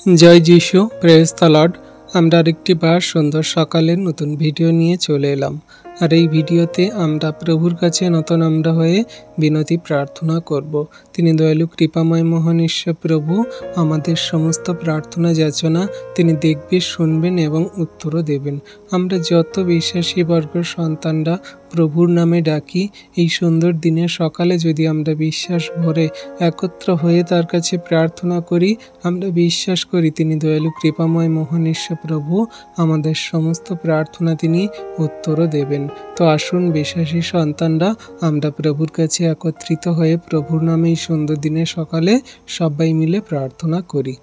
जय जिशु praise the lord. আমরা আরেকটি বার সুন্দর সকালের নতুন ভিডিও নিয়ে চলে এলাম। আর এই ভিডিওতে আমরা প্রভুর কাছে আমরা হয়ে বিনতি প্রার্থনা করব। তিনি দয়ালু কৃপাময় মহান ঈশ্বর প্রভু আমাদের সমস্ত প্রার্থনা যাচনা তিনি দেখবেন, শুনবেন এবং উত্তরও দেবেন। আমরা যত বিশ্বাসী বর্গের সন্তানরা প্রভুর নামে ডাকি, এই সুন্দর দিনের সকালে যদি আমরা বিশ্বাস ভরে একত্র হয়ে তার কাছে প্রার্থনা করি, আমরা বিশ্বাস করি তিনি দয়ালু কৃপাময় মহান ঈশ্বর প্রভু আমাদের সমস্ত প্রার্থনা তিনি উত্তরও দেবেন। তো আসুন বিশ্বাসী সন্তানরা আমরা প্রভুর কাছে একত্রিত হয়ে প্রভুর নামে এই সুন্দর দিনের সকালে সবাই মিলে প্রার্থনা করি।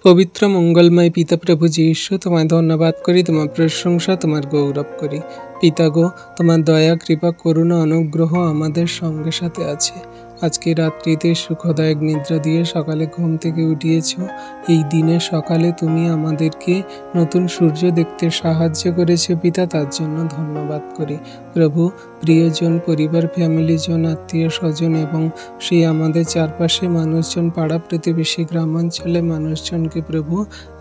পবিত্র মঙ্গলময় পিতা প্রভু যীশু, তোমায় ধন্যবাদ করি, তোমার প্রশংসা, তোমার গৌরব করি। পিতা গো, তোমার দয়া, কৃপা, করুণা, অনুগ্রহ আমাদের সঙ্গে সাথে আছে। আজকে রাত্রিতে সুখদায়ক নিদ্রা দিয়ে সকালে ঘুম থেকে উঠিয়েছ। এই দিনের সকালে তুমি আমাদেরকে নতুন সূর্য দেখতে সাহায্য করেছো পিতা, তার জন্য ধন্যবাদ করি। প্রভু, প্রিয়জন, পরিবার, ফ্যামিলিজন, আত্মীয় স্বজন এবং সেই আমাদের চারপাশে মানুষজন, পাড়া প্রতিবেশী, গ্রামাঞ্চলে মানুষজনকে প্রভু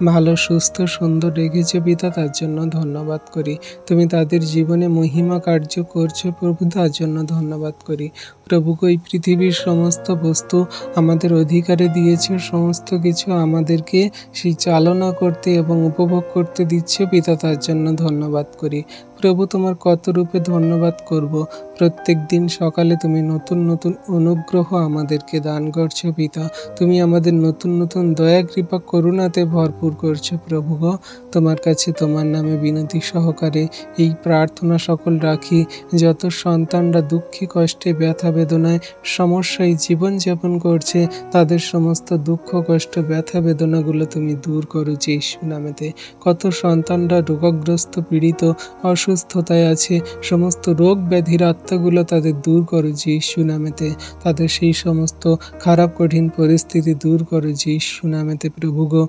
ভালো, সুস্থ, সুন্দর রেখেছো পিতা, তার জন্য ধন্যবাদ করি। তুমি তাদের জীবনে মহিমা কার্য করছো প্রভু, তার জন্য ধন্যবাদ করি। প্রভু, এই পৃথিবীর সমস্ত বস্তু আমাদের অধিকারে দিয়েছে, সমস্ত কিছু আমাদেরকে সেই চালনা করতে এবং উপভোগ করতে দিচ্ছে পিতা, তার জন্য ধন্যবাদ করি। প্রভু, তোমার কত রূপে ধন্যবাদ করব। প্রত্যেক দিন সকালে তুমি নতুন নতুন অনুগ্রহ আমাদেরকে দান করছো পিতা। তুমি আমাদের নতুন নতুন দয়া, কৃপা, করুণাতে ভরপুর করছো প্রভু গো। তোমার কাছে তোমার নামে বিনতি সহকারে এই প্রার্থনা সকল রাখি। যত সন্তানরা দুঃখে, কষ্টে, ব্যথা, বেদনায়, সমস্যায় জীবনযাপন করছে, তাদের সমস্ত দুঃখ, কষ্ট, ব্যথা, বেদনাগুলো তুমি দূর করো যীশু নামেতে। কত সন্তানরা রোগগ্রস্ত, পীড়িত, অসুস্থতায় আছে, সমস্ত রোগ ব্যাধির আত্মাগুলো তাদের দূর করো যীশু নামেতে। তাদের সেই সমস্ত খারাপ কঠিন পরিস্থিতি দূর করো যীশু নামেতে প্রভু গো।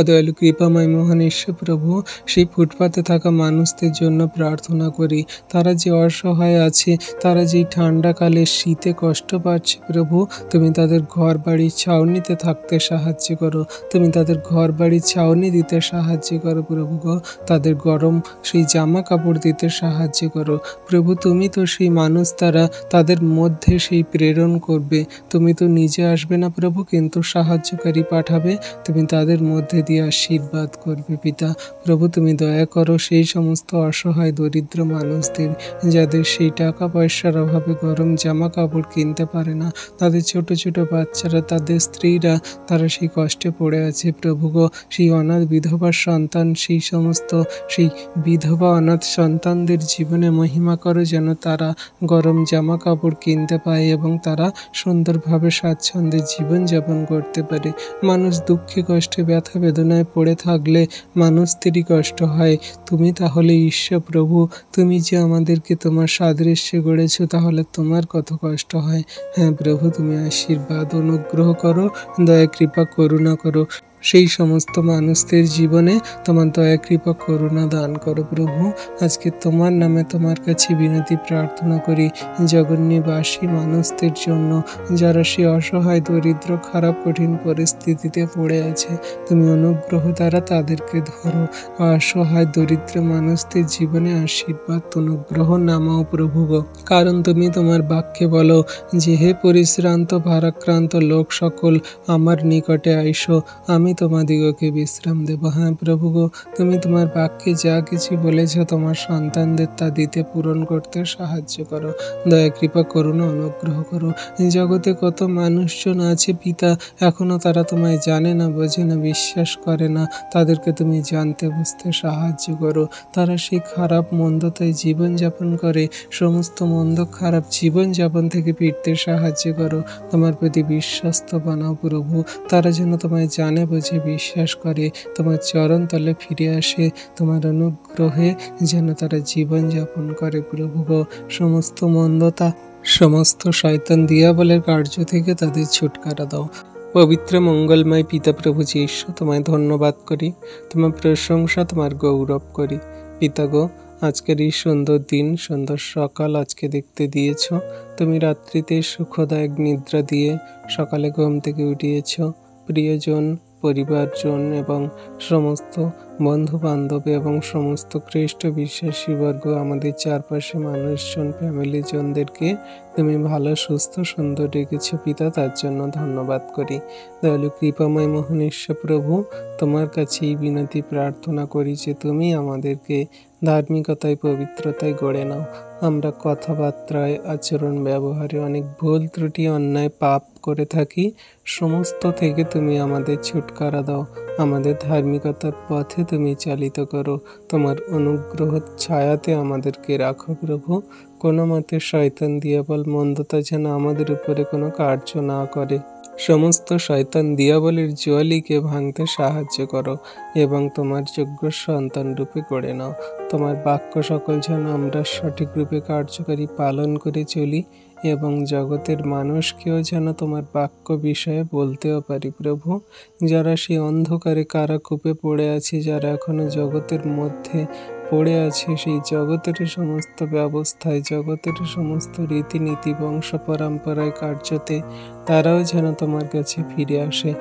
দয়ালু কৃপাময় মহান ঈশ্বর প্রভু, সেই ফুটপাতে থাকা মানুষদের জন্য প্রার্থনা করি। তারা যে অসহায় আছে, তারা যেই ঠান্ডাকালে শীতে কষ্ট পাচ্ছে প্রভু, তুমি তাদের ঘর বাড়ির ছাউনিতে থাকতে সাহায্য করো। তুমি তাদের ঘর বাড়ির ছাউনি দিতে সাহায্য করো প্রভু গো। তাদের গরম সেই জামা কাপড় দিতে সাহায্য করো প্রভু। তুমি তো সেই মানুষ দ্বারা তাদের মধ্যে সেই প্রেরণ করবে। তুমি তো নিজে আসবে না প্রভু, কিন্তু সাহায্যকারী পাঠাবে। তুমি তাদের মধ্যে দিয়ে আশীর্বাদ করবে পিতা। প্রভু, তুমি দয়া করো সেই সমস্ত অসহায় দরিদ্র মানুষদের, যাদের সেই টাকা পয়সার অভাবে গরম জামা কাপড় কিনতে পারে না, তাদের ছোট ছোট বাচ্চারা, তাদের স্ত্রীরা, তারা সেই কষ্টে পড়ে আছে প্রভু গো। সেই অনাথ বিধবার সন্তান, সেই সমস্ত সেই বিধবা অনাথ সন্তানদের জীবনে মহিমা করো, যেন তারা গরম জামা কাপড় কিনতে পায় এবং তারা সুন্দরভাবে স্বাচ্ছন্দ্যে জীবনযাপন করতে পারে। মানুষ দুঃখে, কষ্টে, ব্যথা, বেদনায় পড়ে থাকলে মানুষদেরই কষ্ট হয়। তুমি তাহলে ঈশ্বর প্রভু, তুমি যে আমাদেরকে তোমার সাদৃশ্যে গড়েছো, তাহলে তোমার কত কষ্ট হয়। হ্যাঁ প্রভু, তুমি আশীর্বাদ, অনুগ্রহ করো, দয়া, কৃপা, করুণা করো। সেই সমস্ত মানুষদের জীবনে তোমার দয়া, কৃপা, করুণা দান করো প্রভু। আজকে তোমার নামে তোমার কাছে বিনতি প্রার্থনা করি জগন্নিবাসী মানুষদের জন্য, যারা সেই অসহায় দরিদ্র খারাপ কঠিন পরিস্থিতিতে পড়ে আছে। তুমি অনুগ্রহ দ্বারা তাদেরকে ধরো। অসহায় দরিদ্র মানুষদের জীবনে আশীর্বাদ, অনুগ্রহ নামাও প্রভু গো। কারণ তুমি তোমার বাক্যে বলো যে, হে পরিশ্রান্ত ভারাক্রান্ত লোক সকল আমার নিকটে আইসো, আমি তোমাদিগকে বিশ্রাম দেব। হ্যাঁ প্রভু গো, তুমি তোমার বাক্যে যা কিছু বলেছ তোমার সন্তানদের তা দিতে, পূরণ করতে সাহায্য করো। দয়া, কৃপা, করুণা, অনুগ্রহ করো। জগতে কত মানুষজন আছে পিতা, এখনো তারা তোমায় জানে না, বোঝে না, বিশ্বাস করে না। তাদেরকে তুমি জানতে, বুঝতে সাহায্য করো। তারা সেই খারাপ মন্দতায় জীবনযাপন করে, সমস্ত মন্দ খারাপ জীবনযাপন থেকে ফিরতে সাহায্য করো। তোমার প্রতি বিশ্বস্ত বানাও প্রভু। তারা যেন তোমায় জানে, বোঝে, বিশ্বাস করে, তোমার চরণ তলে ফিরে আসে। তোমার অনুগ্রহে যেন তারা জীবনযাপন করে প্রভু গো। সমস্ত মন্দতা, সমস্ত শয়তান দিয়াবলের কার্য থেকে তাদের ছুটকারা দাও। পবিত্র মঙ্গলময় পিতা প্রভু যীশু, তোমায় ধন্যবাদ করি, তোমার প্রশংসা, তোমার গৌরব করি পিতা গো। আজকের এই সুন্দর দিন, সুন্দর সকাল আজকে দেখতে দিয়েছ। তুমি রাত্রিতে সুখদায়ক নিদ্রা দিয়ে সকালে ঘুম থেকে উঠিয়েছ। প্রিয়জন, পরিবারজন এবং সমস্ত বন্ধু বান্ধব এবং সমস্ত খ্রিস্ট বিশ্বাসী বর্গ, আমাদের চারপাশে মানুষজন, ফ্যামিলিজনদেরকে তুমি ভালো, সুস্থ, সুন্দর রেখেছো পিতা, তার জন্য ধন্যবাদ করি। দয়ালু কৃপাময় মহানেশ্বর প্রভু, তোমার কাছে এই বিনতি প্রার্থনা করি যে তুমি আমাদেরকে ধার্মিকতায়, পবিত্রতায় গড়ে নাও। আমরা কথাবার্তায়, আচরণ, ব্যবহারে অনেক ভুল ত্রুটি, অন্যায়, পাপ করে থাকি। সমস্ত থেকে তুমি আমাদের ছুটকারা দাও, আমাদের ধার্মিকতার পথে তুমি চালিত করো। তোমার অনুগ্রহ ছায়াতে আমাদেরকে রাখো প্রভু। কোনো মতে শয়তান, দিয়াবল, মন্দতা যেন আমাদের উপরে কোনো কার্য না করে। সমস্ত শয়তান, দিয়াবলের জুয়ালিকে ভাঙতে সাহায্য করো এবং তোমার যোগ্য সন্তান রূপে গড়ে নাও। তোমার বাক্য সকল যেন আমরা সঠিক রূপে কার্যকারী পালন করে চলি এবং জগতের মানুষকেও যেন তোমার বাক্য বিষয়ে বলতেও পারি প্রভু। যারা সেই অন্ধকারে কারাকূপে পড়ে আছে, যারা এখনো জগতের মধ্যে পড়ে আছে, সেই জগতের সমস্ত ব্যবস্থায়, জগতের সমস্ত রীতিনীতি, বংশ পরম্পরায়, কার্যতে তারাও যেন তোমার কাছে ফিরে আসে।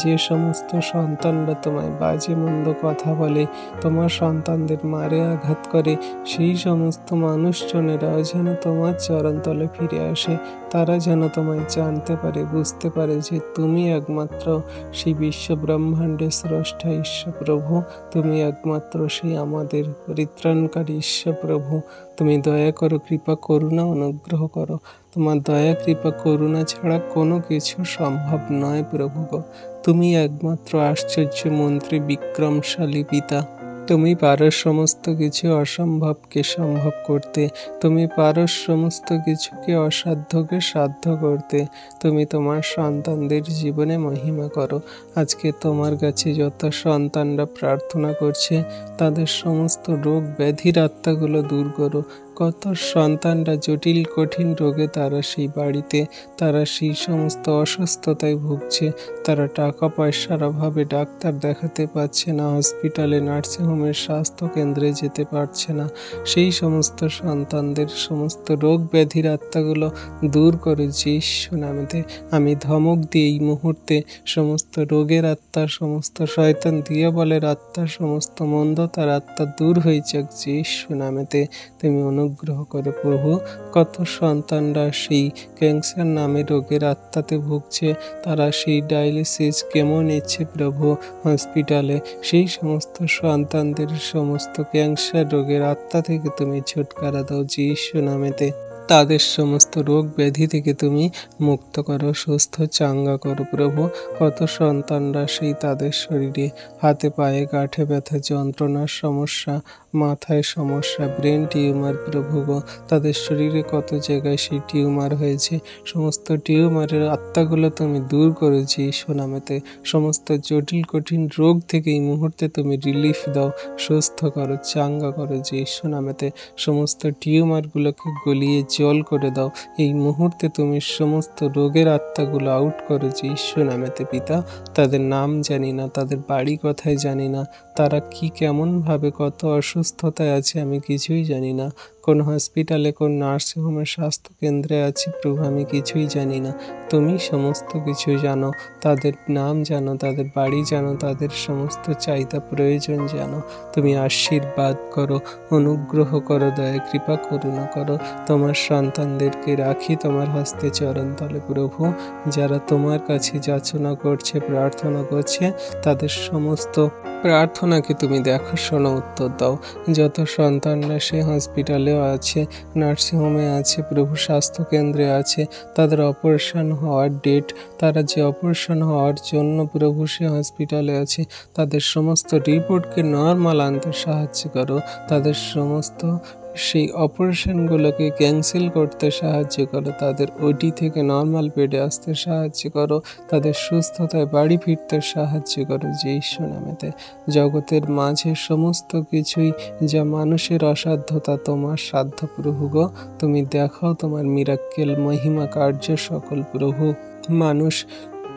যে সমস্ত সন্তানরা তোমায় বাজে মন্দ কথা বলে, তোমার সন্তানদের মারে, আঘাত করে, সেই সমস্ত মানুষজনেরাও যেন তোমার চরণতলে ফিরে আসে। তারা যেন তোমায় জানতে পারে, বুঝতে পারে যে তুমি একমাত্র সেই বিশ্ব ব্রহ্মাণ্ডের স্রষ্টা ঈশ্বর প্রভু। তুমি একমাত্র সেই আমাদের পরিত্রাণকারী ঈশ্বর প্রভু। তুমি দয়া করো, কৃপা, করুণা, অনুগ্রহ করো। তোমার দয়া, কৃপা, করুণা ছাড়া কোনো কিছু সম্ভব নয় প্রভু গো। তুমি একমাত্র আশ্চর্য মন্ত্রী, বিক্রমশালী পিতা। তুমি পারো সমস্ত কিছু অসম্ভবকে সম্ভব করতে। তুমি পারো সমস্ত কিছুকে, অসাধ্যকে সাধ্য করতে। তুমি তোমার সন্তানদের জীবনে মহিমা করো। আজকে তোমার কাছে যত সন্তানরা প্রার্থনা করছে, তাদের সমস্ত রোগ ব্যাধির আত্মাগুলো দূর করো। কত সন্তানরা জটিল কঠিন রোগে, তারা সেই বাড়িতে, তারা সেই সমস্ত অসুস্থতায় ভুগছে। তারা টাকা পয়সার অভাবে ডাক্তার দেখাতে পারছে না, হসপিটালে, নার্সিংহোমের, স্বাস্থ্য কেন্দ্রে যেতে পারছে না। সেই সমস্ত সন্তানদের সমস্ত রোগ ব্যাধির আত্মাগুলো দূর করে যিশু নামেতে আমি ধমক দিই এই মুহূর্তে। সমস্ত রোগের আত্মা, সমস্ত শয়তান, দিয়াবলের আত্মা, সমস্ত মন্দতার আত্মা দূর হয়ে যাক যিশু নামেতে। তুমি অনুগ্রহ করো প্রভু। কত সন্তানরা সেই ক্যান্সার নামে রোগের আত্মাতে ভুগছে, তারা সেই ডায়ালিসিস কেমো নিচ্ছে প্রভু হসপিটালে। সেই সমস্ত সন্তানদের সমস্ত ক্যান্সার রোগের আত্মা থেকে তুমি ছুটকারা দাও যিশু নামেতে। তাদের সমস্ত রোগ ব্যাধি থেকে তুমি মুক্ত করো, সুস্থ চাঙ্গা করো প্রভু। কত সন্তানরা সেই তাদের শরীরে, হাতে পায়ে, গাঁঠে ব্যথা, যন্ত্রণার সমস্যা, মাথায় সমস্যা, ব্রেন টিউমার প্রভু গো। তাদের শরীরে কত জায়গায় সেই টিউমার হয়েছে, সমস্ত টিউমারের আত্মাগুলো তুমি দূর করো যিশু নামেতে। সমস্ত জটিল কঠিন রোগ থেকে এই মুহূর্তে তুমি রিলিফ দাও, সুস্থ করো, চাঙ্গা করো যিশু নামেতে। সমস্ত টিউমারগুলোকে গলিয়ে জল করে দাও এই মুহূর্তে। তুমি সমস্ত রোগের আত্মাগুলো আউট করো যিশু নামেতে পিতা। তাদের নাম জানি না, তাদের বাড়ি কোথায় জানি না, তারা কি কেমনভাবে কত অসুস্থতায় আছে আমি কিছুই জানি না। কোন হসপিটালে, কোন নার্সিংহোমের, স্বাস্থ্য কেন্দ্রে আছে প্রভু আমি কিছুই জানি না। তুমি সমস্ত কিছু জানো, তাদের নাম জানো, তাদের বাড়ি জানো, তাদের সমস্ত চাহিদা প্রয়োজন জানো। তুমি আশীর্বাদ করো, অনুগ্রহ করো, দয়া, কৃপা, করুণা করো। তোমার সন্তানদেরকে রাখি তোমার হস্তে চরণতলে প্রভু। যারা তোমার কাছে যাচনা করছে, প্রার্থনা করছে, তাদের সমস্ত প্রার্থনাকে তুমি দেখো, শোনো, উত্তর দাও। যত সন্তানরা সে হসপিটালেও আছে, নার্সিংহোমে আছে প্রভু, স্বাস্থ্য কেন্দ্রে আছে, তাদের অপারেশন হওয়ার ডেট, তারা যে অপারেশন হওয়ার জন্য প্রভু সে হসপিটালে আছে, তাদের সমস্ত রিপোর্টকে নর্মাল আনতে সাহায্য করো। তাদের সমস্ত সেই অপারেশনগুলোকে ক্যান্সেল করতে সাহায্য করো। তাদের ওটি থেকে নর্মাল বেডে আসতে সাহায্য করো। তাদের সুস্থতায় বাড়ি ফিরতে সাহায্য করো যিশু নামেতে। জগতের মাঝে সমস্ত কিছুই যা মানুষের অসাধ্যতা, তোমার সাধ্য প্রভু গো। তুমি দেখাও তোমার মিরাক্কেল, মহিমা, কার্য সকল প্রভু। মানুষ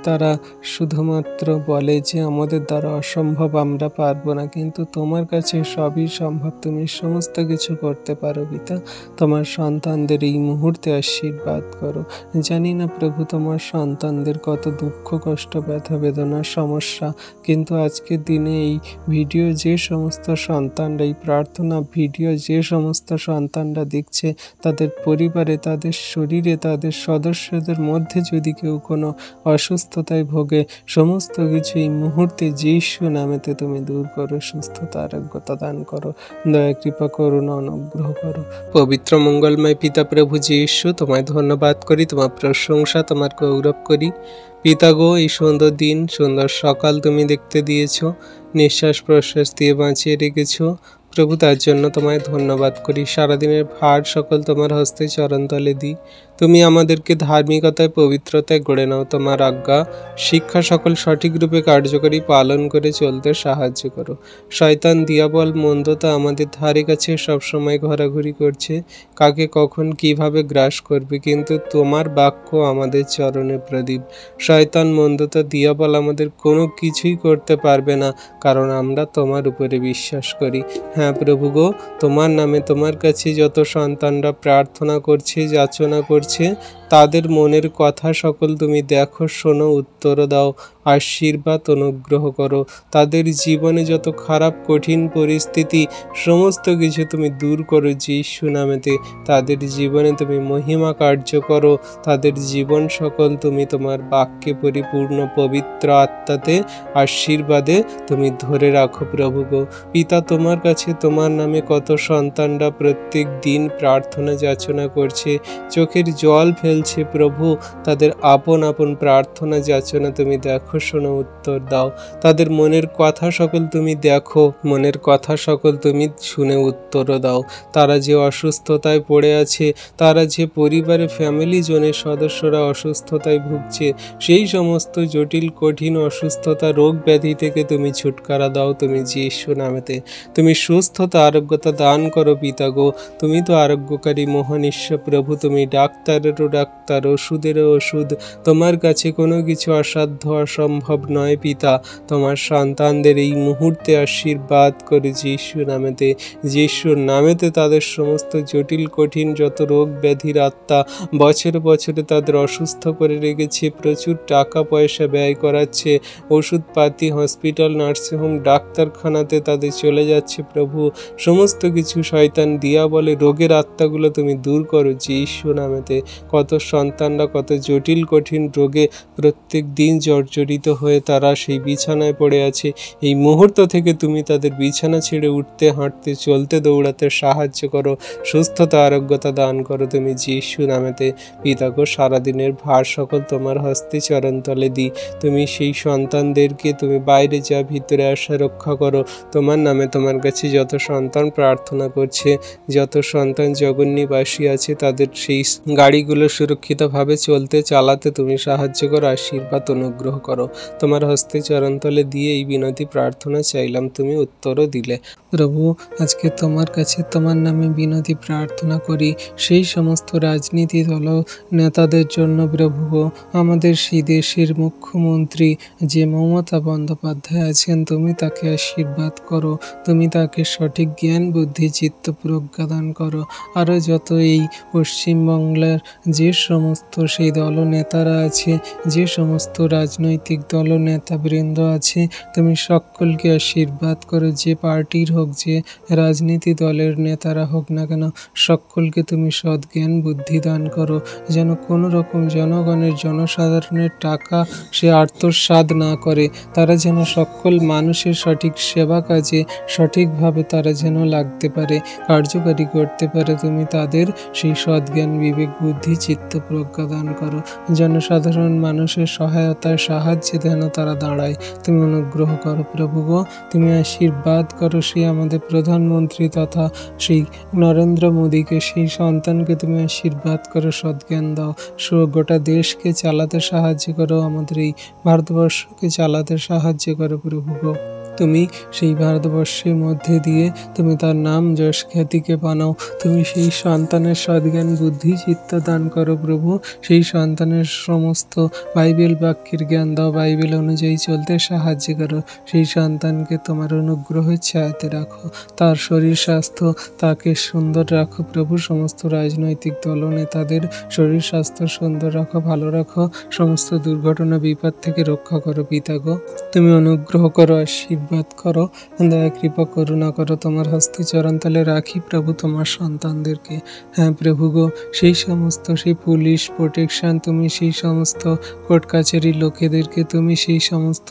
তারা শুধুমাত্র বলে যে আমাদের দ্বারা অসম্ভব, আমরা পারবো না, কিন্তু তোমার কাছে সবই সম্ভব। তুমি সমস্ত কিছু করতে পারো পিতা। তোমার সন্তানদের এই মুহূর্তে আশীর্বাদ করো। জানি না প্রভু তোমার সন্তানদের কত দুঃখ, কষ্ট, ব্যথা, বেদনা, সমস্যা, কিন্তু আজকের দিনে এই ভিডিও যে সমস্ত সন্তানরা, এই প্রার্থনা ভিডিও যে সমস্ত সন্তানরা দেখছে, তাদের পরিবারে, তাদের শরীরে, তাদের সদস্যদের মধ্যে যদি কেউ কোনো অসুস্থতায় ভোগে, সমস্ত কিছু এই মুহূর্তে যীশু নামেতে তুমি দূর করো। সুস্থতা, আরোগ্যতা দান করো, দয়া, কৃপা, করুণা, অনুগ্রহ করো। পবিত্র মঙ্গলময় পিতা প্রভু যীশু, তোমায় ধন্যবাদ করি, তোমার প্রশংসা, তোমার গৌরব করি। পিতা গো, এই সুন্দর দিন, সুন্দর সকাল তুমি দেখতে দিয়েছ, নিঃশ্বাস প্রশ্বাস দিয়ে বাঁচিয়ে রেখেছ প্রভু, তার জন্য তোমায় ধন্যবাদ করি। সারাদিনের ভার সকল তোমার হস্তে চরণতলে দিই। তুমি আমাদেরকে ধার্মিকতায়, পবিত্রতায় গড়ে নাও। তোমার আজ্ঞা শিক্ষা সকল সঠিক রূপে কার্যকরী পালন করে চলতে সাহায্য করো। শয়তান, দিয়াবল, মন্দতা আমাদের ধারে কাছে সবসময় ঘোরাঘুরি করছে, কাকে কখন কিভাবে গ্রাস করবে, কিন্তু তোমার বাক্য আমাদের চরণে প্রদীপ। শয়তান, মন্দতা, দিয়াবল আমাদের কোনো কিছুই করতে পারবে না, কারণ আমরা তোমার উপরে বিশ্বাস করি। হ্যাঁ প্রভু গো, তোমার নামে তোমার কাছে যত সন্তানরা প্রার্থনা করছে, যাচনা করছে, তাদের মনের কথা সকল তুমি দেখো, শোনো, উত্তর দাও, আশীর্বাদ, অনুগ্রহ করো। তাদের জীবনে যত খারাপ কঠিন পরিস্থিতি, সমস্ত কিছু তুমি দূর করো যীশু নামেতে। তাদের জীবনে তুমি মহিমা কার্য করো। তাদের জীবন সকল তুমি তোমার বাক্যে পরিপূর্ণ, পবিত্র আত্মাতে, আশীর্বাদে তুমি ধরে রাখো প্রভু গো। পিতা, তোমার কাছে তোমার নামে কত সন্তানরা প্রত্যেক দিন প্রার্থনা যাচনা করছে, চোখের জল ফেলছে প্রভু। তাদের আপন আপন প্রার্থনা যাচনা তুমি দেখো, শোনো, উত্তর দাও। তাদের মনের কথা সকল তুমি দেখো, মনের কথা সকল তুমি শুনে উত্তর দাও। তারা যে অসুস্থতায় পড়ে আছে, তারা যে পরিবারে ফ্যামিলি জনের সদস্যরা অসুস্থতায় ভুগছে, সেই সমস্ত জটিল কঠিন অসুস্থতা, রোগ ব্যাধি থেকে তুমি ছুটকারা দাও তুমি যীশু নামেতে। তুমি সুস্থতা, আরোগ্যতা দান করো পিতা গো। তুমি তো আরোগ্যকারী মহান ঈশ্বর প্রভু। তুমি ডাক্তারেরও ডাক্তার, ওষুধেরও ওষুধ। তোমার কাছে কোনো কিছু অসাধ্য, অসম্ভব নয় পিতা। তোমার সন্তানদের এই মুহূর্তে আশীর্বাদ করে যীশু নামেতে। যীশুর নামেতে তাদের সমস্ত জটিল কঠিন যত রোগ ব্যাধির আত্মা বছরে বছরে তাদের অসুস্থ করে রেখেছে, প্রচুর টাকা পয়সা ব্যয় করাচ্ছে, ওষুধপাতি, হসপিটাল, নার্সিংহোম, ডাক্তারখানাতে তাদের চলে যাচ্ছে প্রভু। সমস্ত কিছু শয়তান, দিয়া বলে রোগের আত্মাগুলো তুমি দূর করো যীশু নামেতে। কত সন্তানরা কত জটিল কঠিন রোগে প্রত্যেক দিন জর্জরিত হয়ে তারা সেই বিছানায় পড়ে আছে, এই মুহূর্ত থেকে তুমি তাদের বিছানা ছেড়ে উঠতে, হাঁটতে, চলতে, দৌড়াতে সাহায্য করো। সুস্থতা, আরোগ্যতা দান করো তুমি যীশু নামেতে। পিতা গো, সারাদিনের ভার সকল তোমার হস্তে চরণতলে দিই। তুমি সেই সন্তানদেরকে তুমি বাইরে যা, ভিতরে আসা, রক্ষা করো। তোমার নামে তোমার কাছে যত সন্তান প্রার্থনা করছে, যত সন্তান জগন্নিবাসী আছে, তাদের সেই গাড়িগুলো সুরক্ষিতভাবে চলতে, চালাতে তুমি সাহায্য করো, আশীর্বাদ, অনুগ্রহ করো। তোমার হস্তে চরণতলে দিয়ে এই বিনতি প্রার্থনা চাইলাম, তুমি উত্তরও দিলে। প্রভু, আজকে তোমার কাছে তোমার নামে বিনতি প্রার্থনা করি সেই সমস্ত রাজনীতি দল নেতাদের জন্য প্রভু। আমাদের সেই দেশের মুখ্যমন্ত্রী যে মমতা বন্দ্যোপাধ্যায় আছেন, তুমি তাকে আশীর্বাদ করো। তুমি তাকে সঠিক জ্ঞান, বুদ্ধি, চিত্ত প্রজ্ঞা দান করো। আরও যত এই পশ্চিমবাংলার যে সমস্ত সেই দলনেতারা আছে, যে সমস্ত রাজনৈতিক দলনেতাবৃন্দ আছে, তুমি সকলকে আশীর্বাদ করো। যে পার্টির হোক, যে রাজনীতি দলের নেতারা হোক না কেন, সকলকে তুমি সৎ জ্ঞান, বুদ্ধি দান করো, যেন কোনো রকম জনগণের, জনসাধারণের টাকা সে আত্মসাৎ না করে। তারা যেন সকল মানুষের সঠিক সেবা কাজে সঠিকভাবে তারা যেন লাগতে পারে, কার্যকারী করতে পারে। তুমি তাদের সেই সৎ জ্ঞান, বিবেক, বুদ্ধি, চিত্ত প্রজ্ঞা দান করো। জনসাধারণ মানুষের সহায়তায়, সাহায্যে যেন তারা দাঁড়ায়, তুমি অনুগ্রহ করো প্রভু গো। তুমি আশীর্বাদ করো সেই আমাদের প্রধানমন্ত্রী তথা সেই নরেন্দ্র মোদীকে, সেই সন্তানকে তুমি আশীর্বাদ করো, সদ্জ্ঞান দাও। গোটা দেশকে চালাতে সাহায্য করো, আমাদের এই ভারতবর্ষকে চালাতে সাহায্য করো প্রভু গো। তুমি সেই ভারতবর্ষের মধ্যে দিয়ে তুমি তার নাম যশ খ্যাতিকে বানাও। তুমি সেই সন্তানের সদ্জ্ঞান বুদ্ধি চিত্ত দান করো প্রভু। সেই সন্তানের সমস্ত বাইবেল বাক্যের জ্ঞান দাও, বাইবেল অনুযায়ী চলতে সাহায্য করো। সেই সন্তানকে তোমার অনুগ্রহের ছায়াতে রাখো, তার শরীর স্বাস্থ্য তাকে সুন্দর রাখো প্রভু। সমস্ত রাজনৈতিক দলনেতাদের শরীর স্বাস্থ্য সুন্দর রাখো, ভালো রাখো। সমস্ত দুর্ঘটনা বিপদ থেকে রক্ষা করো পিতা গো। তুমি অনুগ্রহ করো, আশীর্বাদ করো, দয়া কৃপা করুণা করো। তোমার হস্তে চরণতলে রাখি প্রভু তোমার সন্তানদেরকে। হ্যাঁ প্রভু গো, সেই সমস্ত সেই পুলিশ প্রোটেকশন, তুমি সেই সমস্ত কোর্ট কাছারি লোকেদেরকে, তুমি সেই সমস্ত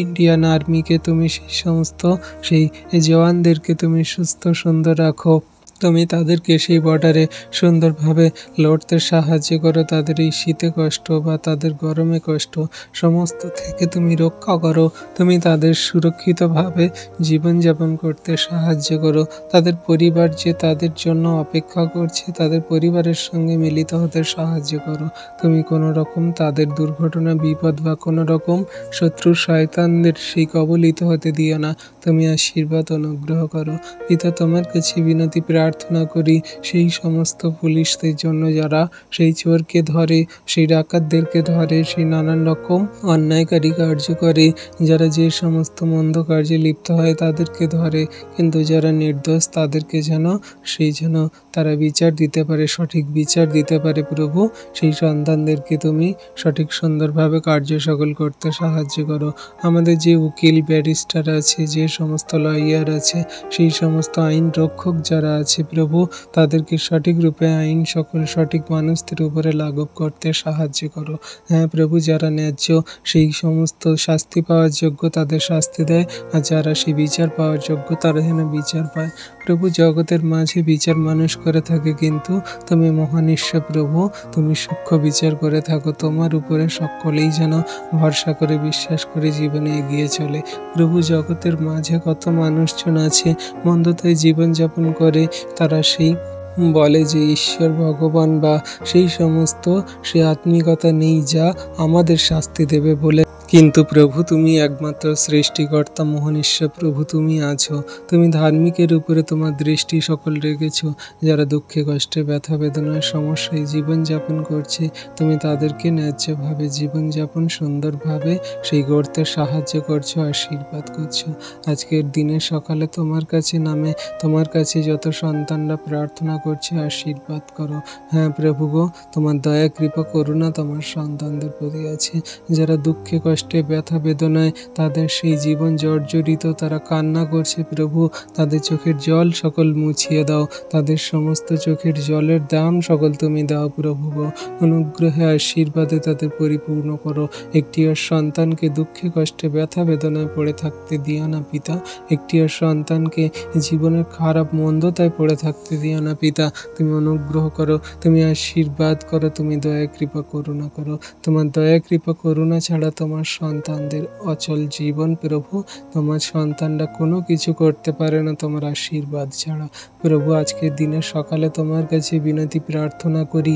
ইন্ডিয়ান আর্মিকে, তুমি সেই সমস্ত সেই জওয়ানদেরকে তুমি সুস্থ সুন্দর রাখো। তুমি তাদেরকে সেই বর্ডারে সুন্দরভাবে লড়তে সাহায্য করো। তাদের এই শীতে কষ্ট বা তাদের গরমে কষ্ট সমস্ত থেকে তুমি রক্ষা করো। তুমি তাদের সুরক্ষিতভাবে জীবনযাপন করতে সাহায্য করো। তাদের পরিবার যে তাদের জন্য অপেক্ষা করছে, তাদের পরিবারের সঙ্গে মিলিত হতে সাহায্য করো। তুমি কোনো রকম তাদের দুর্ঘটনা বিপদ বা কোনো রকম শত্রু শয়তানদের সেই কবলিত হতে দিও না। তুমি আশীর্বাদ অনুগ্রহ করো পিতা। তোমার কাছে বিনতি প্রার্থনা করি সেই সমস্ত পুলিশদের জন্য যারা সেই চোরকে ধরে, সেই ডাকাতদেরকে ধরে, সেই নানান রকম অন্যায়কারী কার্য করে, যারা যে সমস্ত মন্দ কার্যে লিপ্ত হয় তাদেরকে ধরে, কিন্তু যারা নির্দোষ তাদেরকে যেন তারা বিচার দিতে পারে, সঠিক বিচার দিতে পারে প্রভু। সেই সন্তানদেরকে তুমি সঠিক সুন্দরভাবে কার্য সকল করতে সাহায্য করো। আমাদের যে উকিল ব্যারিস্টার আছে, যে সমস্ত লয়ার আছে, সেই সমস্ত আইন রক্ষক যারা আছে প্রভু, তাদেরকে সঠিক রূপে আইন সকল সঠিক মানুষদের উপরে লাগু করতে সাহায্য করো। হ্যাঁ প্রভু, যারা ন্যায্য সেই সমস্ত শাস্তি পাওয়ার যোগ্য তাদের শাস্তি দেয়, আর যারা সেই বিচার পাওয়ার যোগ্য তারা যেন বিচার পায় প্রভু। জগতের মাঝে বিচার মানুষ করে থাকে, কিন্তু তুমি মহান ঈশ্বর প্রভু, তুমি সূক্ষ্ম বিচার করে থাকো। তোমার উপরে সকলেই যেন ভরসা করে বিশ্বাস করে জীবনে এগিয়ে চলে প্রভু। জগতের মাঝে কত মানুষজন আছে মন্দতায় জীবনযাপন করে, তারা সেই বলে যে ঈশ্বর ভগবান বা সেই সমস্ত সে আত্মিকতা নেই যা আমাদের শাস্তি দেবে বলে, কিন্তু প্রভু তুমি একমাত্র সৃষ্টিকর্তা মহান ঈশ্বর প্রভু, তুমি আছো। তুমি ধার্মিকের উপরে তোমার দৃষ্টি সকল রেখেছো, যারা দুঃখে কষ্টে ব্যথা বেদনার সমস্যায় জীবনযাপন করছে, তুমি তাদেরকে ন্যায্যভাবে জীবনযাপন সুন্দরভাবে সেই গড়তে সাহায্য করছো, আশীর্বাদ করছো। আজকের দিনে সকালে তোমার কাছে নামে, তোমার কাছে যত সন্তানরা প্রার্থনা করছে, আশীর্বাদ করো। হ্যাঁ প্রভু গো, তোমার দয়া কৃপা করুণা তোমার সন্তানদের প্রতি আছে, যারা দুঃখে কষ্টে ব্যথা বেদনায় তাদের সেই জীবন জর্জরিত, তারা কান্না করছে প্রভু, তাদের চোখের জল সকল মুছিয়ে দাও, তাদের সমস্ত চোখের জলের দাম সকল তুমি দাও প্রভু গো। অনুগ্রহে আশীর্বাদে তাদের পরিপূর্ণ করো। একটি আর সন্তানকে দুঃখে কষ্টে ব্যথা বেদনায় পড়ে থাকতে দিও না পিতা। একটি আর সন্তানকে জীবনের খারাপ মন্দতায় পড়ে থাকতে দিও না পিতা। তুমি অনুগ্রহ করো, তুমি আশীর্বাদ করো, তুমি দয়া কৃপা করুণা করো। তোমার দয়া কৃপা করুণা ছাড়া তোমার সন্তানদের অচল জীবন প্রভু। তোমার সন্তানরা কোনো কিছু করতে পারে না তোমার আশীর্বাদ ছাড়া প্রভু। আজকের দিনের সকালে তোমার কাছে বিনতি প্রার্থনা করি,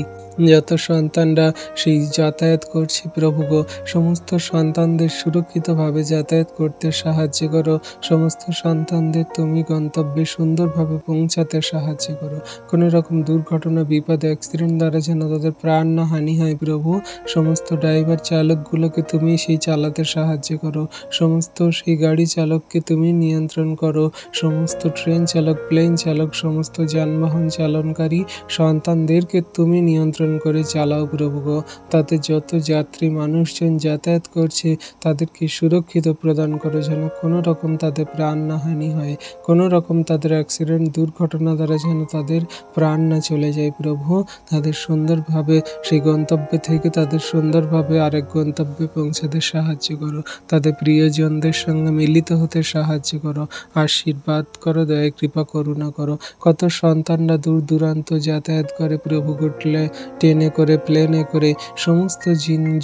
যত সন্তানরা সেই যাতায়াত করছে প্রভু গো, সমস্ত সন্তানদের সুরক্ষিতভাবে যাতায়াত করতে সাহায্য করো। সমস্ত সন্তানদের তুমি গন্তব্যে সুন্দরভাবে পৌঁছাতে সাহায্য করো। কোনো রকম দুর্ঘটনা বিপদ অ্যাক্সিডেন্ট দ্বারা যেন তাদের প্রাণ না হানি হয় প্রভু। সমস্ত ড্রাইভার চালকগুলোকে তুমি সেই চালাতে সাহায্য করো। সমস্ত সেই গাড়ি চালককে তুমি নিয়ন্ত্রণ করো। সমস্ত ট্রেন চালক, প্লেন চালক, সমস্ত যানবাহন চালনকারী সন্তানদেরকে তুমি নিয়ন্ত্রণ করে চালাও প্রভু গো। তাতে যত যাত্রী মানুষজন যাতায়াত করছে তাদেরকে সুরক্ষিত প্রদান করো, যেন কোনো রকম তাদের প্রাণ না হানি হয়, কোনো রকম তাদের অ্যাক্সিডেন্ট দুর্ঘটনা দ্বারা যেন তাদের প্রাণ না চলে যায় প্রভু। তাদের সুন্দরভাবে সেই গন্তব্যে থেকে তাদের সুন্দরভাবে আরেক গন্তব্যে পৌঁছাতে সাহায্য করো। তাদের প্রিয়জনদের সঙ্গে মিলিত হতে সাহায্য করো, আশীর্বাদ করো, দয়া কৃপা করুণা করো। কত সন্তানরা দূর দূরান্ত যাতায়াত করে প্রভু, ঘুরলে ট্রেনে করে, প্লেনে করে, সমস্ত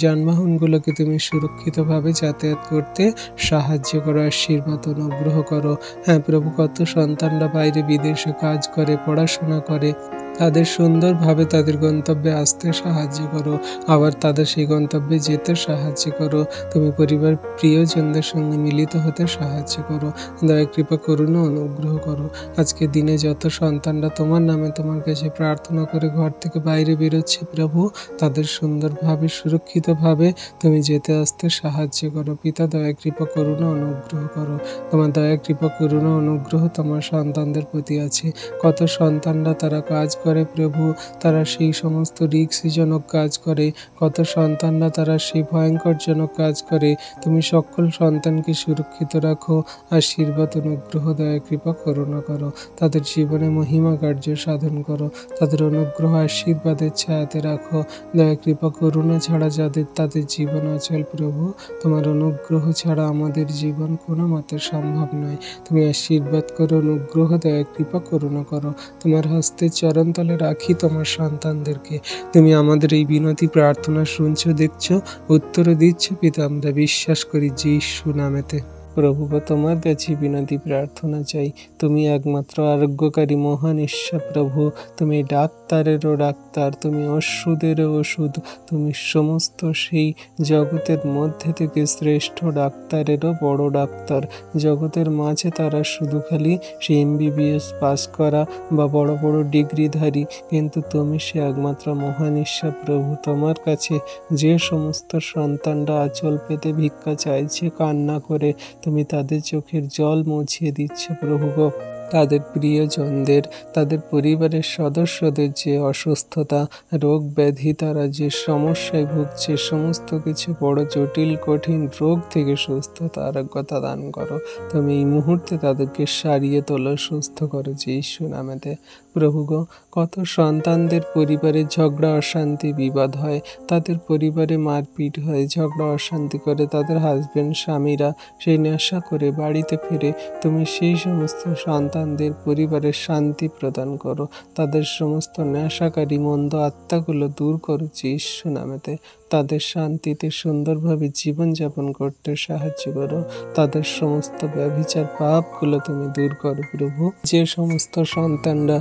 যানবাহনগুলোকে তুমি সুরক্ষিতভাবে যাতায়াত করতে সাহায্য করো, আশীর্বাদ অনুগ্রহ করো। হ্যাঁ প্রভু, কত সন্তানরা বাইরে বিদেশে কাজ করে, পড়াশোনা করে, তাদের সুন্দরভাবে তাদের গন্তব্যে আসতে সাহায্য করো, আবার তাদের সেই গন্তব্যে যেতে সাহায্য করো। তুমি পরিবার প্রিয়জনদের সঙ্গে মিলিত হতে সাহায্য করো, দয়া কৃপা করুণা অনুগ্রহ করো। আজকে দিনে যত সন্তানরা তোমার নামে তোমার কাছে প্রার্থনা করে ঘর থেকে বাইরে বেরোচ্ছে প্রভু, তাদের সুন্দরভাবে সুরক্ষিতভাবে তুমি যেতে আসতে সাহায্য করো। পিতা, দয়া কৃপা করুণা অনুগ্রহ করো। তোমার দয়া কৃপা করুণা অনুগ্রহ তোমার সন্তানদের প্রতি আছে। কত সন্তানরা তারা কাজ করে প্রভু, তারা সেই সমস্ত রিস্কজনক কাজ করে, কত সন্তানরা তারা সেই ভয়ঙ্করজনক কাজ করে। তুমি সকল সন্তানকে সুরক্ষিত রাখো, আশীর্বাদ অনুগ্রহ দয়া কৃপা করুণা করো। তাদের জীবনে মহিমা কার্য সাধন করো, তাদের অনুগ্রহ আশীর্বাদের ছায়াতে রাখো। দয়া কৃপা করুণা ছাড়া যাদের তাদের জীবন অচল প্রভু, তোমার অনুগ্রহ ছাড়া আমাদের জীবন কোনো মতে সম্ভব নয়। তুমি আশীর্বাদ করো, অনুগ্রহ দয়া কৃপা করুণা করো। তোমার হস্তের চরণতলে রাখি তোমার সন্তানদেরকে। তুমি আমাদের এই বিনতি প্রার্থনা শুনছো, দেখছো, উত্তর দিচ্ছ পিতা, আমরা বিশ্বাস করি যীশু নামেতে। প্রভু গো, তোমার কাছে বিনতি প্রার্থনা চাই। তুমি একমাত্র আরোগ্যকারী মহান ঈশ্বর প্রভু। তুমি ডাক্তারেরও ডাক্তার, তুমি ওষুধেরও ওষুধ, তুমি সমস্ত সেই জগতের মধ্যে থেকে শ্রেষ্ঠ ডাক্তারেরও বড় ডাক্তার। জগতের মাঝে তারা শুধু খালি সে MBBS পাস করা বা বড় বড় ডিগ্রিধারী, কিন্তু তুমি সে একমাত্র মহান ঈশ্বর প্রভু। তোমার কাছে যে সমস্ত সন্তানরা আঁচল পেতে ভিক্ষা চাইছে কান্না করে, তুমি তাদের চোখের জল মুছিয়ে দিচ্ছ প্রভু গো। তাদের প্রিয়জনদের, তাদের পরিবারের সদস্যদের যে অসুস্থতা, রোগ ব্যাধি, তারা যে সমস্যায় ভুগছে, সমস্ত কিছু বড় জটিল কঠিন রোগ থেকে সুস্থতা আরোগ্যতা দান করো। তুমি এই মুহূর্তে তাদেরকে সারিয়ে তোলো, সুস্থ করো যীশু নামেতে। প্রভু গো, কত সন্তানদের পরিবারে ঝগড়া অশান্তি বিবাদ হয়, তাদের পরিবারে মারপিট হয়, ঝগড়া অশান্তি করে, তাদের হাজবেন্ড স্বামীরা সেই নেশা করে বাড়িতে ফিরে। তুমি সেই সমস্ত সন্তানদের পরিবারের শান্তি প্রদান করো, তাদের সমস্ত নেশাকারী মন্দ আত্মাগুলো দূর করো যীশু নামেতে। তাদের শান্তিতে সুন্দরভাবে জীবনযাপন করতে সাহায্য করো, তাদের সমস্ত ব্যভিচার পাপগুলো তুমি দূর করো প্রভু। যে সমস্ত সন্তানরা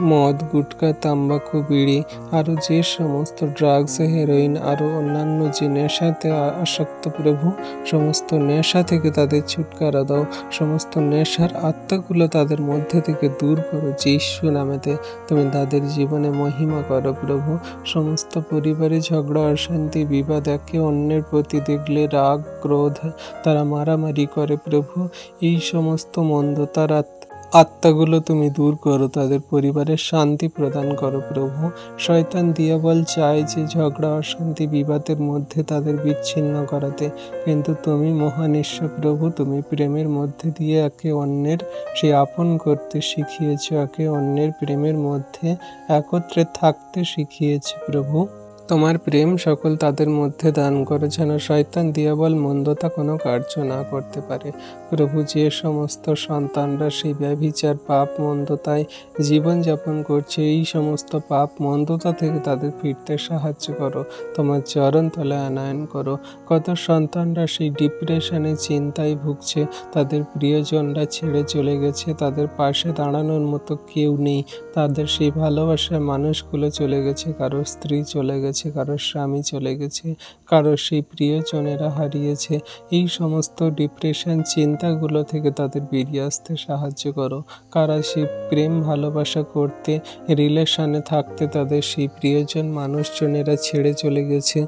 মদ, গুটখা, তাম্বাকু, বিড়ি, আরও যে সমস্ত ড্রাগস, হেরোইন, আরও অন্যান্য যে নেশাতে আসক্ত প্রভু, সমস্ত নেশা থেকে তাদের ছুটকারা দাও, সমস্ত নেশার আত্মাগুলো তাদের মধ্যে থেকে দূর করো যীশু নামেতে। তুমি তাদের জীবনে মহিমা করো প্রভু। সমস্ত পরিবারে ঝগড়া অশান্তি বিবাদ, একে অন্যের প্রতি দেখলে রাগ ক্রোধ, তারা মারামারি করে প্রভু, এই সমস্ত মন্দতার আত্মাগুলো তুমি দূর করো, তাদের পরিবারের শান্তি প্রদান করো প্রভু। শয়তান দিয়াবল চায় যে ঝগড়া অশান্তি বিবাদের মধ্যে তাদের বিচ্ছিন্ন করাতে, কিন্তু তুমি মহান ঈশ্বর প্রভু, তুমি প্রেমের মধ্যে দিয়ে একে অন্যের সে আপন করতে শিখিয়েছ, একে অন্যের প্রেমের মধ্যে একত্রে থাকতে শিখিয়েছ প্রভু। তোমার প্রেম সকল তাদের মধ্যে দান করো, যেন শয়তান দিয়াবল মন্দতা কোনো কার্য না করতে পারে প্রভু। যে সমস্ত সন্তানরা সেই ব্যভিচার পাপ মন্দতায় জীবনযাপন করছে, এই সমস্ত পাপ মন্দতা থেকে তাদের ফিরতে সাহায্য করো, তোমার চরণ তলায় আনয়ন করো। কত সন্তানরা সেই ডিপ্রেশনে চিন্তায় ভুগছে, তাদের প্রিয়জনরা ছেড়ে চলে গেছে, তাদের পাশে দাঁড়ানোর মতো কেউ নেই, তাদের সেই ভালোবাসার মানুষগুলো চলে গেছে, কারো স্ত্রী চলে গেছে, কারো স্বামী চলে গেছে, কারো সেই প্রিয়জনেরা হারিয়েছে। এই সমস্ত ডিপ্রেশন চিন্তাগুলো থেকে তাদের বেরিয়ে আসতে সাহায্য করো। কারা সেই প্রেম ভালোবাসা করতে, রিলেশনে থাকতে তাদের সেই প্রিয়জন মানুষজনেরা ছেড়ে চলে গেছে,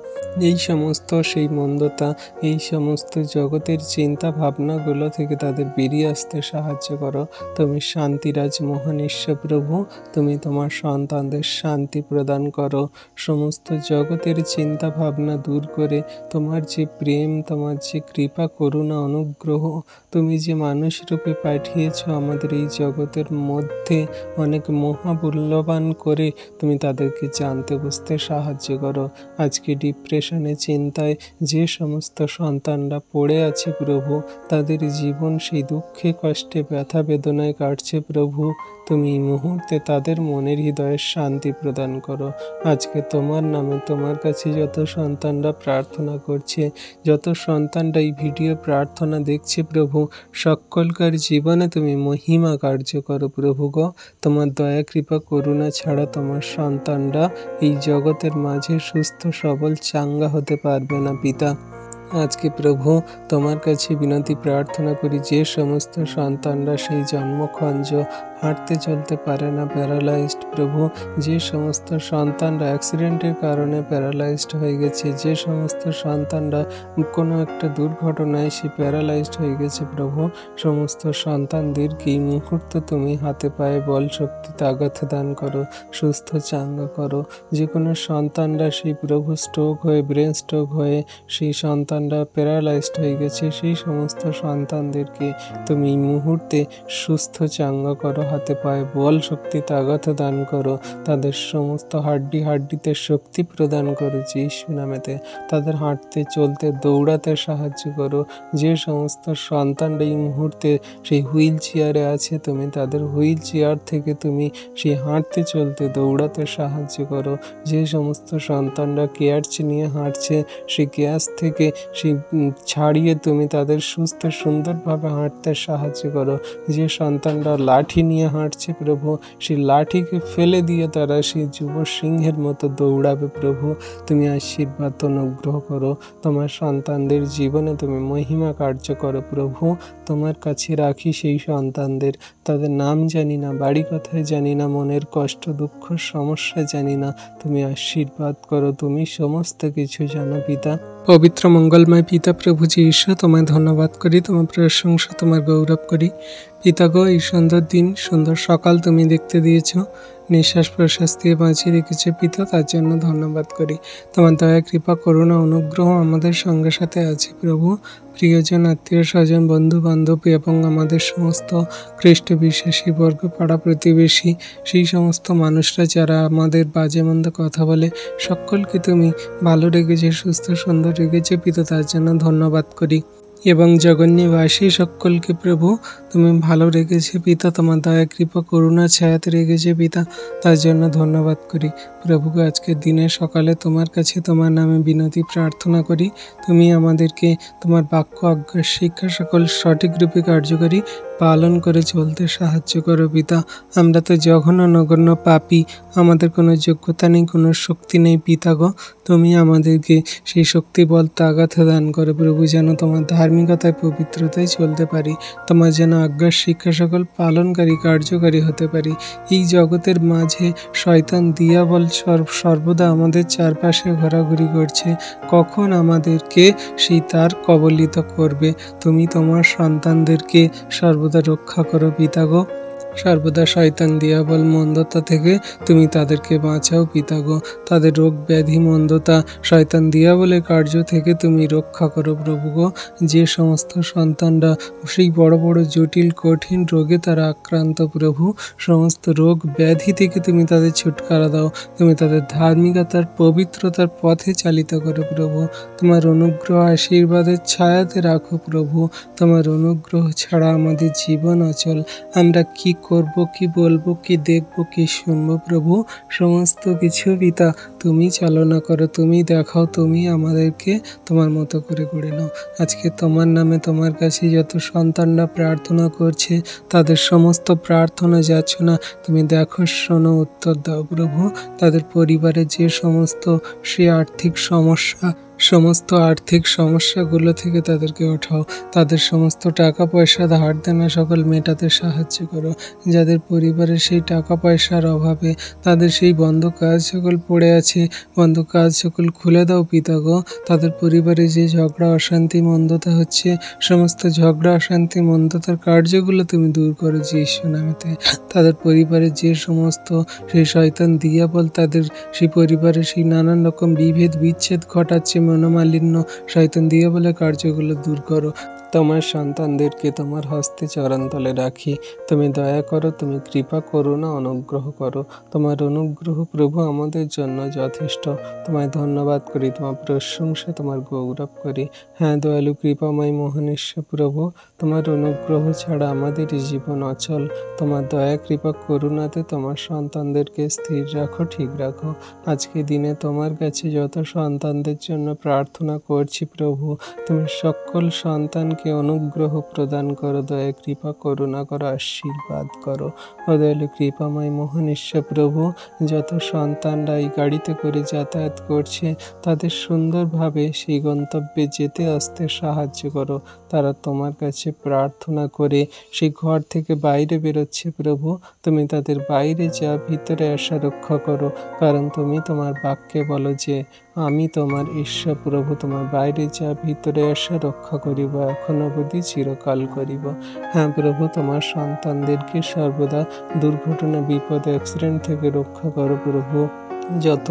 এই সমস্ত সেই মন্দতা, এই সমস্ত জগতের চিন্তা ভাবনাগুলো থেকে তাদের বেরিয়ে আসতে সাহায্য করো। তুমি শান্তিরাজ মহান ঈশ্বর প্রভু, তুমি তোমার সন্তানদের শান্তি প্রদান করো। সমস্ত জগতের চিন্তা ভাবনা দূর করে তোমার যে প্রেম, তোমার যে কৃপা করুণা অনুগ্রহ, তুমি যে মানুষ রূপে পাঠিয়েছ আমাদের এই জগতের মধ্যে অনেক মহামূল্যবান করে, তুমি তাদেরকে জানতে বুঝতে সাহায্য করো। আজকে ডিপ্রেশনে চিন্তায় যে সমস্ত সন্তানরা পড়ে আছে প্রভু, তাদের জীবন সেই দুঃখে কষ্টে ব্যথা বেদনায় কাটছে প্রভু, তুমি এই মুহূর্তে তাদের মনের হৃদয়ের শান্তি প্রদান করো। আজকে তোমার নামে তোমার কাছে যত সন্তানরা প্রার্থনা করছে, যত সন্তানরা এই ভিডিও প্রার্থনা দেখছে প্রভু, সকলকার জীবনে তুমি মহিমা কার্য করো প্রভু গো। তোমার দয়া কৃপা করুণা ছাড়া তোমার সন্তানরা এই জগতের মাঝে সুস্থ সবল চাঙ্গা হতে পারবে না পিতা। আজকে প্রভু তোমার কাছে বিনতি প্রার্থনা করি, যে সমস্ত সন্তানরা সেই জন্মখঞ্জ হাঁটতে চলতে পারে না, প্যারালাইজড প্রভু, যে সমস্ত সন্তানরা অ্যাক্সিডেন্টের কারণে প্যারালাইজড হয়ে গেছে, যে সমস্ত সন্তানরা কোনো একটা দুর্ঘটনায় সে প্যারালাইজড হয়ে গেছে প্রভু, সমস্ত সন্তানদেরকে এই মুহূর্তে তুমি হাতে পায়ে বল শক্তি তাগত দান করো, সুস্থ চাঙ্গা করো। যে কোনো সন্তানরা সেই প্রভু স্ট্রোক হয়ে, ব্রেন স্ট্রোক হয়ে সেই সন্তানরা প্যারালাইজড হয়ে গেছে, সেই সমস্ত সন্তানদেরকে তুমি এই মুহূর্তে সুস্থ চাঙ্গা করো, হাতে পায়ে বল শক্তি তাগত দান করো, তাদের সমস্ত হাড্ডিতে শক্তি প্রদান করো যিশু নামেতে, তাদের হাঁটতে চলতে দৌড়াতে সাহায্য করো। যে সমস্ত সন্তানরা এই মুহূর্তে সেই হুইল চেয়ারে আছে, তুমি তাদের হুইল চেয়ার থেকে তুমি সেই হাঁটতে চলতে দৌড়াতে সাহায্য করো। যে সমস্ত সন্তানরা কেয়ার্স নিয়ে হাঁটছে, সেই কেয়ার্স থেকে সেই ছাড়িয়ে তুমি তাদের সুস্থ সুন্দরভাবে হাঁটতে সাহায্য করো। যে সন্তানরা লাঠি নিয়ে হাঁটছে প্রভু, সেই লাঠিকে ফেলে দিয়ে তারা সেই যুব সিংহের মতো দৌড়াবে প্রভু, তুমি আশীর্বাদ অনুগ্রহ করো। তোমার সন্তানদের জীবনে তুমি মহিমা কার্য করো প্রভু। তোমার কাছে রাখি সেই সন্তানদের, তাদের নাম জানি না, বাড়ি কোথায় জানি না, মনের কষ্ট দুঃখ সমস্যা জানি না, তুমি আশীর্বাদ করো, তুমি সমস্ত কিছু জানো পিতা। পবিত্র মঙ্গলময় পিতা প্রভু যীশু, তোমায় ধন্যবাদ করি, তোমার প্রশংসা, তোমার গৌরব করি পিতা গো। এই সুন্দর দিন, সুন্দর সকাল তুমি দেখতে দিয়েছ, নিঃশ্বাস প্রশ্বাস দিয়ে বাঁচিয়ে রেখেছে পিতা, তার জন্য ধন্যবাদ করি। তোমার দয়া কৃপা করুণা অনুগ্রহ আমাদের সঙ্গে সাথে আছে প্রভু। প্রিয়জন, আত্মীয় স্বজন, বন্ধু বান্ধব এবং আমাদের সমস্ত খ্রিস্ট বিশ্বাসী বর্গ, পাড়া প্রতিবেশী, সেই সমস্ত মানুষরা যারা আমাদের বাজে মন্দ কথা বলে, সকলকে তুমি ভালো রেখেছে, সুস্থ সুন্দর রেখেছে পিতা, তার জন্য ধন্যবাদ করি। এবং জগন্নিবাসী সকলকে প্রভু তুমি ভালো রেখেছে পিতা, তোমার দয়া কৃপা করুণা ছায়াতে রেখেছে পিতা, তার জন্য ধন্যবাদ করি প্রভুকে। আজকের দিনে সকালে তোমার কাছে তোমার নামে বিনতি প্রার্থনা করি, তুমি আমাদেরকে তোমার বাক্য আজ্ঞা শিক্ষা সকল সঠিক রূপে কার্যকরী পালন করে চলতে সাহায্য করো পিতা। আমরা তো জঘন্য নগণ্য পাপী, আমাদের কোনো যোগ্যতা নেই, কোনো শক্তি নেই পিতা গো, তুমি আমাদেরকে সেই শক্তি বল তাগাথা দান করো প্রভু, যেন তোমার ধার্মিকতায় পবিত্রতায় চলতে পারি, তোমার যেন আজ্ঞার শিক্ষা সকল পালনকারী কার্যকারী হতে পারি। এই জগতের মাঝে শয়তান দিয়াবল সর্বদা আমাদের চারপাশে ঘোরাঘুরি করছে, কখন আমাদেরকে সেই তার কবলিত করবে। তুমি তোমার সন্তানদেরকে সর্বদা রক্ষা করো পিতা গো, সর্বদা শয়তান দিয়াবল মন্দতা থেকে তুমি তাদেরকে বাঁচাও পিতা গো, তাদের রোগ ব্যাধি মন্দতা শয়তান দিয়াবলের কার্য থেকে তুমি রক্ষা করো প্রভু গো। যে সমস্ত সন্তানরা সেই বড় বড় জটিল কঠিন রোগে তারা আক্রান্ত প্রভু, সমস্ত রোগ ব্যাধি থেকে তুমি তাদের ছুটকারা দাও, তুমি তাদের ধার্মিকতার পবিত্রতার পথে চালিত করো প্রভু। তোমার অনুগ্রহ আশীর্বাদের ছায়াতে রাখো প্রভু, তোমার অনুগ্রহ ছাড়া আমাদের জীবন অচল, আমরা কি করব, কি বলবো, কি দেখব, কি শুনবো প্রভু, সমস্ত কিছু পিতা তুমি চালনা করো, তুমি দেখাও, তুমি আমাদেরকে তোমার মতো করে গড়ে নাও। আজকে তোমার নামে তোমার কাছে যত সন্তানরা প্রার্থনা করছে, তাদের সমস্ত প্রার্থনা যাচ্ছ না, তুমি দেখো, শোনো, উত্তর দাও প্রভু। তাদের পরিবারের যে সমস্ত সে আর্থিক সমস্যাগুলো থেকে তাদেরকে ওঠাও, তাদের সমস্ত টাকা পয়সা ধার দেনা সকল মেটাতে সাহায্য করো। যাদের পরিবারে সেই টাকা পয়সার অভাবে তাদের সেই বন্ধ কাজ সকল পড়ে আছে, বন্ধ কাজ সকল খুলে দাও পিতা গো। তাদের পরিবারে যে ঝগড়া অশান্তি মন্দতা হচ্ছে, সমস্ত ঝগড়া অশান্তি মন্দতার কার্যগুলো তুমি দূর করো যিশু নামেতে। তাদের পরিবারে যে সমস্ত সেই শয়তান দিয়াবল তাদের সেই পরিবারে সেই নানান রকম বিভেদ বিচ্ছেদ ঘটাচ্ছে, মনোমালিন্য শয়তান দিয়াবলের কার্যগুলো দূর করো। তোমার সন্তানদেরকে তোমার হস্তে চরণতলে রাখি, তুমি দয়া করো, তুমি কৃপা করুণা অনুগ্রহ করো। তোমার অনুগ্রহ প্রভু আমাদের জন্য যথেষ্ট, তোমায় ধন্যবাদ করি, তোমার প্রশংসা, তোমার গৌরব করি। হ্যাঁ দয়ালু কৃপাময় মহানেশ্বর প্রভু, তোমার অনুগ্রহ ছাড়া আমাদের জীবন অচল, তোমার দয়া কৃপা করুণাতে তোমার সন্তানদেরকে স্থির রাখো, ঠিক রাখো। আজকে দিনে তোমার কাছে যত সন্তানদের জন্য প্রার্থনা করছি প্রভু, তুমি সকল সন্তানকে তাদেরকে অনুগ্রহ প্রদান করো, দয়া কৃপা করুণা করো, আশীর্বাদ করো। ও দয়ালু কৃপাময় মহান ঈশ্বর প্রভু, যত সন্তানরা এই গাড়িতে করে যাতায়াত করছে তাদের সুন্দরভাবে সেই গন্তব্যে যেতে আসতে সাহায্য করো। তারা তোমার কাছে প্রার্থনা করে সেই ঘর থেকে বাইরে বেরোচ্ছে প্রভু, তুমি তাদের বাইরে যা ভিতরে আসা রক্ষা করো, কারণ তুমি তোমার বাক্যে বলো যে আমি তোমার ঈশ্বর প্রভু, তোমার বাইরে যা ভিতরে আসা রক্ষা করিব, এখন অবধি চিরকাল করিব। হ্যাঁ প্রভু, তোমার সন্তানদেরকে সর্বদা দুর্ঘটনা, বিপদ, অ্যাক্সিডেন্ট থেকে রক্ষা করো প্রভু। যত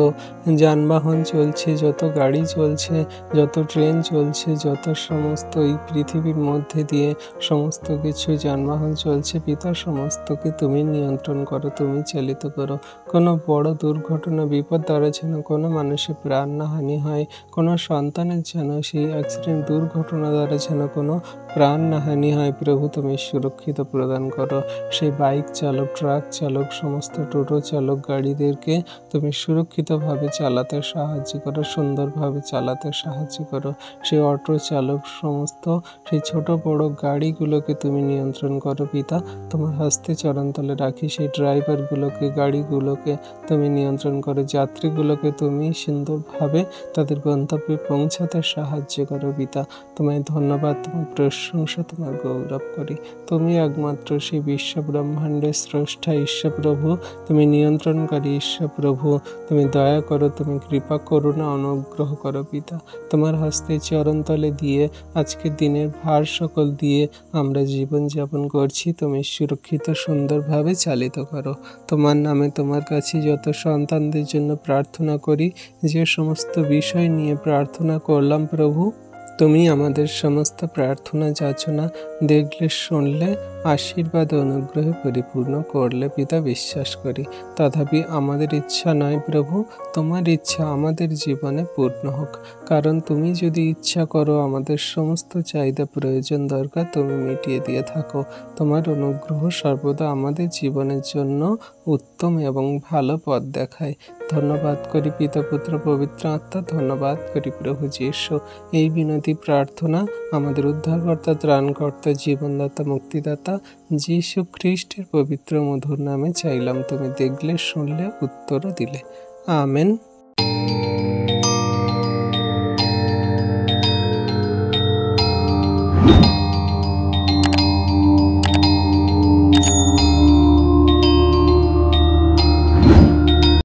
যানবাহন চলছে, যত গাড়ি চলছে, যত ট্রেন চলছে, যত সমস্ত এই পৃথিবীর মধ্যে দিয়ে সমস্ত কিছু যানবাহন চলছে পিতা, সমস্তকে তুমি নিয়ন্ত্রণ করো, তুমি চালিত করো। কোনো বড় দুর্ঘটনা, বিপদ দ্বারা যেন কোনো মানুষের প্রাণ না হানি হয়, কোনো সন্তানের যেন সেই অ্যাক্সিডেন্ট, দুর্ঘটনা দ্বারা যেন কোনো প্রাণ না হানি হয় প্রভু, তুমি সুরক্ষিত প্রদান করো। সেই বাইক চালক, ট্রাক চালক, সমস্ত টোটো চালক গাড়িদেরকে তুমি সুরক্ষিতভাবে চালাতে সাহায্য করো, সুন্দরভাবে চালাতে সাহায্য করো। সেই অটো চালক, সমস্ত সেই ছোট বড় গাড়িগুলোকে তুমি নিয়ন্ত্রণ করো পিতা, তোমার হস্তে চরণতলে রাখি। সেই ড্রাইভারগুলোকে, গাড়িগুলোকে তুমি নিয়ন্ত্রণ করো, যাত্রীগুলোকে তুমি সুন্দরভাবে তাদের গন্তব্যে পৌঁছাতে সাহায্য করো পিতা। তোমায় ধন্যবাদ, তোমার প্রশংসা, তোমার গৌরব করি। তুমি একমাত্র সেই বিশ্ব ব্রহ্মাণ্ডের স্রষ্টা ঈশ্বর প্রভু, তুমি নিয়ন্ত্রণকারী ঈশ্বর প্রভু, তুমি দয়া করো, তুমি কৃপা করুণা অনুগ্রহ করো পিতা। তোমার হস্তে চরণতলে দিয়ে আজকের দিনের ভার সকল দিয়ে আমরা জীবনযাপন করছি, তুমি সুরক্ষিত সুন্দরভাবে চালিত করো। তোমার নামে তোমার কাছে যত সন্তানদের জন্য প্রার্থনা করি, যে সমস্ত বিষয় নিয়ে প্রার্থনা করলাম প্রভু, তুমি আমাদের সমস্ত প্রার্থনা যাচনা দেখলে, শুনলে, আশীর্বাদ অনুগ্রহে পরিপূর্ণ করলে পিতা, বিশ্বাস করি। তথাপি আমাদের ইচ্ছা নয় প্রভু, তোমার ইচ্ছা আমাদের জীবনে পূর্ণ হোক। কারণ তুমি যদি ইচ্ছা করো, আমাদের সমস্ত চাহিদা, প্রয়োজন, দরকার তুমি মিটিয়ে দিয়ে থাকো। তোমার অনুগ্রহ সর্বদা আমাদের জীবনের জন্য উত্তম এবং ভালো পথ দেখায়। ধন্যবাদ করি পিতা, পুত্র, পবিত্র আত্মা, ধন্যবাদ করি প্রভু যীশু। এই বিনতি প্রার্থনা আমাদের উদ্ধারকর্তা, ত্রাণকর্তা, জীবনদাতা, মুক্তিদাতা যীশু খ্রিস্টের পবিত্র মধুর নামে চাইলাম। তুমি দেখলে, শুনলে, উত্তরও দিলে। আমেন।